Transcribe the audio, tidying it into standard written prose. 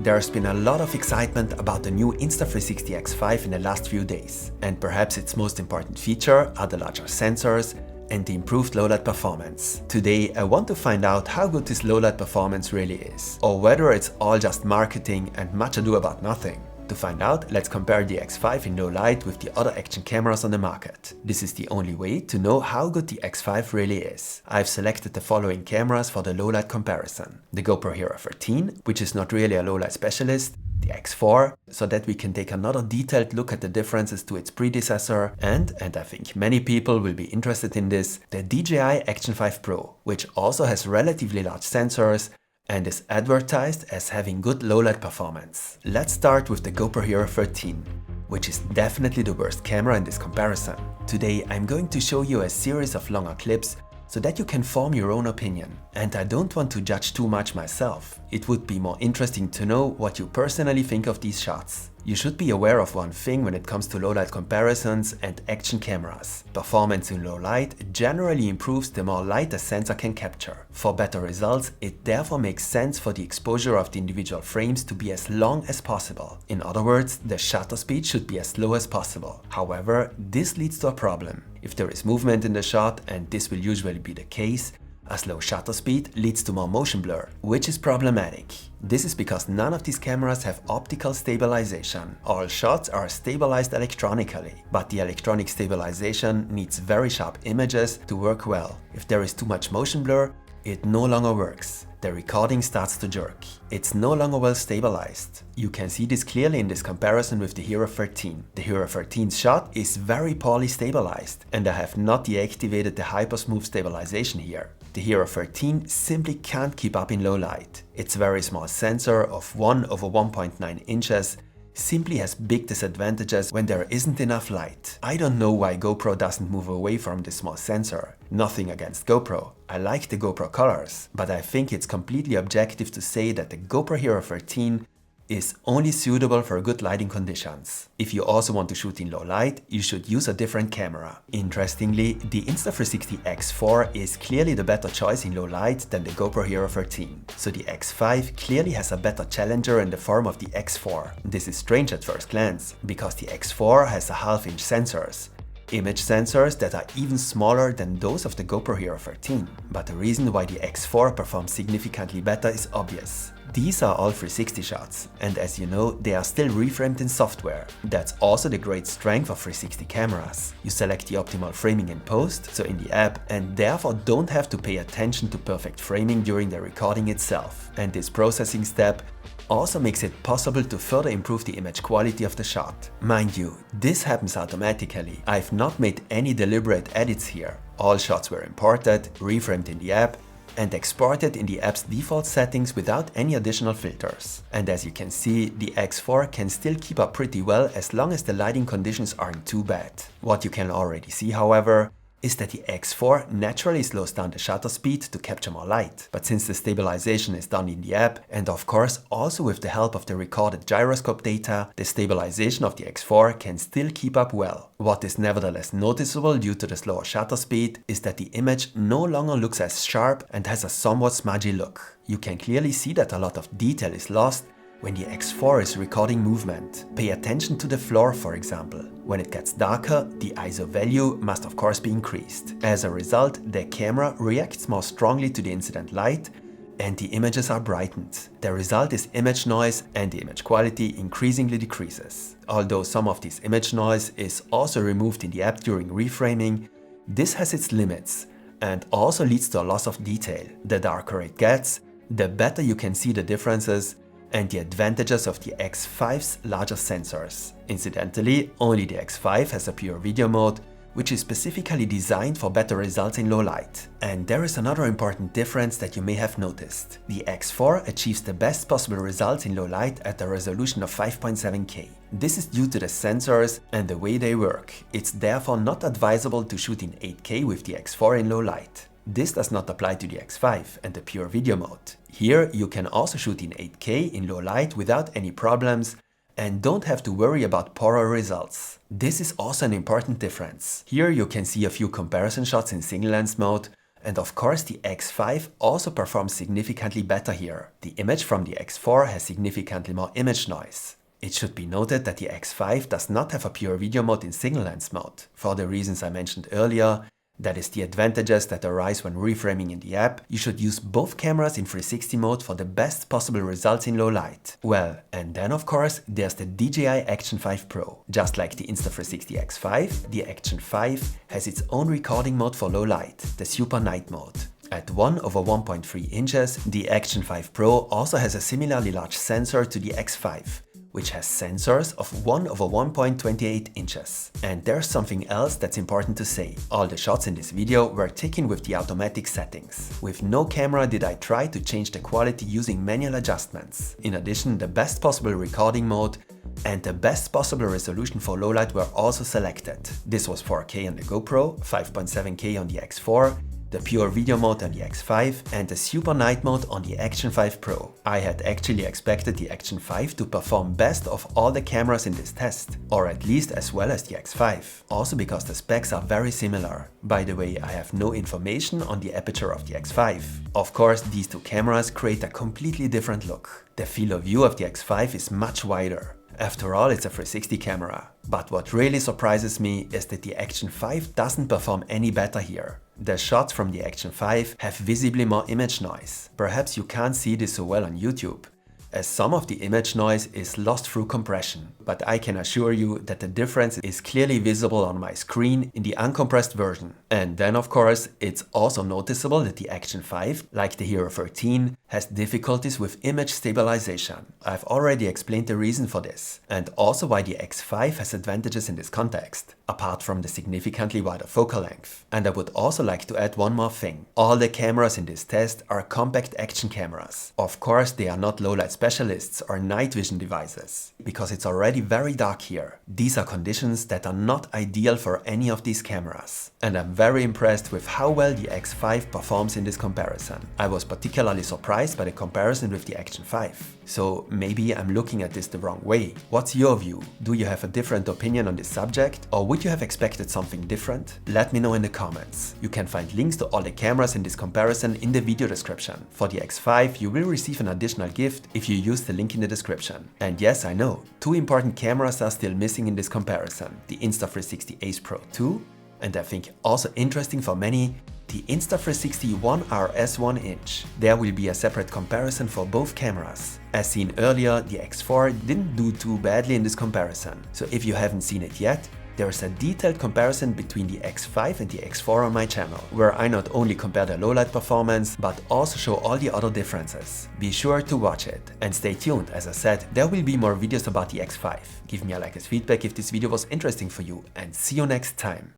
There's been a lot of excitement about the new Insta360 X5 in the last few days, and perhaps its most important feature are the larger sensors and the improved low-light performance. Today I want to find out how good this low-light performance really is, or whether it's all just marketing and much ado about nothing. To find out, let's compare the X5 in low light with the other action cameras on the market. This is the only way to know how good the X5 really is. I've selected the following cameras for the low light comparison. The GoPro Hero 13, which is not really a low light specialist, the X4, so that we can take another detailed look at the differences to its predecessor, and I think many people will be interested in this, the DJI Action 5 Pro, which also has relatively large sensors and is advertised as having good low-light performance. Let's start with the GoPro Hero 13, which is definitely the worst camera in this comparison. Today I'm going to show you a series of longer clips so that you can form your own opinion. And I don't want to judge too much myself. It would be more interesting to know what you personally think of these shots. You should be aware of one thing when it comes to low-light comparisons and action cameras. Performance in low light generally improves the more light a sensor can capture. For better results, it therefore makes sense for the exposure of the individual frames to be as long as possible. In other words, the shutter speed should be as slow as possible. However, this leads to a problem. If there is movement in the shot, and this will usually be the case, a slow shutter speed leads to more motion blur, which is problematic. This is because none of these cameras have optical stabilization. All shots are stabilized electronically, but the electronic stabilization needs very sharp images to work well. If there is too much motion blur, it no longer works. The recording starts to jerk. It's no longer well stabilized. You can see this clearly in this comparison with the Hero 13. The Hero 13's shot is very poorly stabilized, and I have not deactivated the Hyper Smooth stabilization here. The Hero 13 simply can't keep up in low light. Its very small sensor of 1/1.9 inches simply has big disadvantages when there isn't enough light. I don't know why GoPro doesn't move away from this small sensor. Nothing against GoPro. I like the GoPro colors, but I think it's completely objective to say that the GoPro Hero 13 is only suitable for good lighting conditions. If you also want to shoot in low light, you should use a different camera. Interestingly, the Insta360 X4 is clearly the better choice in low light than the GoPro Hero 13. So the X5 clearly has a better challenger in the form of the X4. This is strange at first glance, because the X4 has a half-inch sensors. Image sensors that are even smaller than those of the GoPro Hero 13. But the reason why the X4 performs significantly better is obvious. These are all 360 shots, and as you know, they are still reframed in software. That's also the great strength of 360 cameras. You select the optimal framing in post, so in the app, and therefore don't have to pay attention to perfect framing during the recording itself. And this processing step also makes it possible to further improve the image quality of the shot. Mind you, this happens automatically. I've not made any deliberate edits here. All shots were imported, reframed in the app, and exported in the app's default settings without any additional filters. And as you can see, the X4 can still keep up pretty well as long as the lighting conditions aren't too bad. What you can already see, however, is that the X4 naturally slows down the shutter speed to capture more light. But since the stabilization is done in the app, and of course also with the help of the recorded gyroscope data, the stabilization of the X4 can still keep up well. What is nevertheless noticeable due to the slower shutter speed is that the image no longer looks as sharp and has a somewhat smudgy look. You can clearly see that a lot of detail is lost when the X4 is recording movement. Pay attention to the floor, for example. When it gets darker, the ISO value must of course be increased. As a result, the camera reacts more strongly to the incident light and the images are brightened. The result is image noise, and the image quality increasingly decreases. Although some of this image noise is also removed in the app during reframing, this has its limits and also leads to a loss of detail. The darker it gets, the better you can see the differences and the advantages of the X5's larger sensors. Incidentally, only the X5 has a pure video mode, which is specifically designed for better results in low light. And there is another important difference that you may have noticed. The X4 achieves the best possible results in low light at a resolution of 5.7K. This is due to the sensors and the way they work. It's therefore not advisable to shoot in 8K with the X4 in low light. This does not apply to the X5 and the pure video mode. Here you can also shoot in 8K in low light without any problems and don't have to worry about poorer results. This is also an important difference. Here you can see a few comparison shots in single lens mode And of course, the X5 also performs significantly better here. The image from the X4 has significantly more image noise. It should be noted that the X5 does not have a pure video mode in single lens mode, for the reasons I mentioned earlier. That is the advantages that arise when reframing in the app. You should use both cameras in 360 mode for the best possible results in low light. Well, and then of course there's the DJI Action 5 Pro. Just like the Insta360 X5, the Action 5 has its own recording mode for low light, the Super Night mode. At 1/1.3 inches, the Action 5 Pro also has a similarly large sensor to the X5, which has sensors of 1/1.28 inches. And there's something else that's important to say. All the shots in this video were taken with the automatic settings. With no camera did I try to change the quality using manual adjustments. In addition, the best possible recording mode and the best possible resolution for low light were also selected. This was 4K on the GoPro, 5.7K on the X4, the pure video mode on the X5 and the super night mode on the Action 5 Pro. I had actually expected the Action 5 to perform best of all the cameras in this test, or at least as well as the X5, also because the specs are very similar. By the way, I have no information on the aperture of the X5. Of course, these two cameras create a completely different look. The field of view of the X5 is much wider. After all, it's a 360 camera. But what really surprises me is that the Action 5 doesn't perform any better here. The shots from the Action 5 have visibly more image noise. Perhaps you can't see this so well on YouTube, as some of the image noise is lost through compression. But I can assure you that the difference is clearly visible on my screen in the uncompressed version. And then of course, it's also noticeable that the Action 5, like the Hero 13, has difficulties with image stabilization. I've already explained the reason for this, and also why the X5 has advantages in this context, apart from the significantly wider focal length. And I would also like to add one more thing. All the cameras in this test are compact action cameras. Of course, they are not low light specialists or night vision devices, because it's already very dark here. These are conditions that are not ideal for any of these cameras. And I'm very impressed with how well the X5 performs in this comparison. I was particularly surprised by the comparison with the Action 5. So maybe I'm looking at this the wrong way. What's your view? Do you have a different opinion on this subject? Or would you have expected something different? Let me know in the comments. You can find links to all the cameras in this comparison in the video description. For the X5, you will receive an additional gift if you use the link in the description. And yes, I know, two important cameras are still missing in this comparison. The Insta360 Ace Pro 2, and I think also interesting for many, the Insta360 One RS 1-inch. There will be a separate comparison for both cameras. As seen earlier, the X4 didn't do too badly in this comparison. So if you haven't seen it yet, there is a detailed comparison between the X5 and the X4 on my channel, where I not only compare the low light performance, but also show all the other differences. Be sure to watch it. And stay tuned, as I said, there will be more videos about the X5. Give me a like as feedback if this video was interesting for you, and see you next time.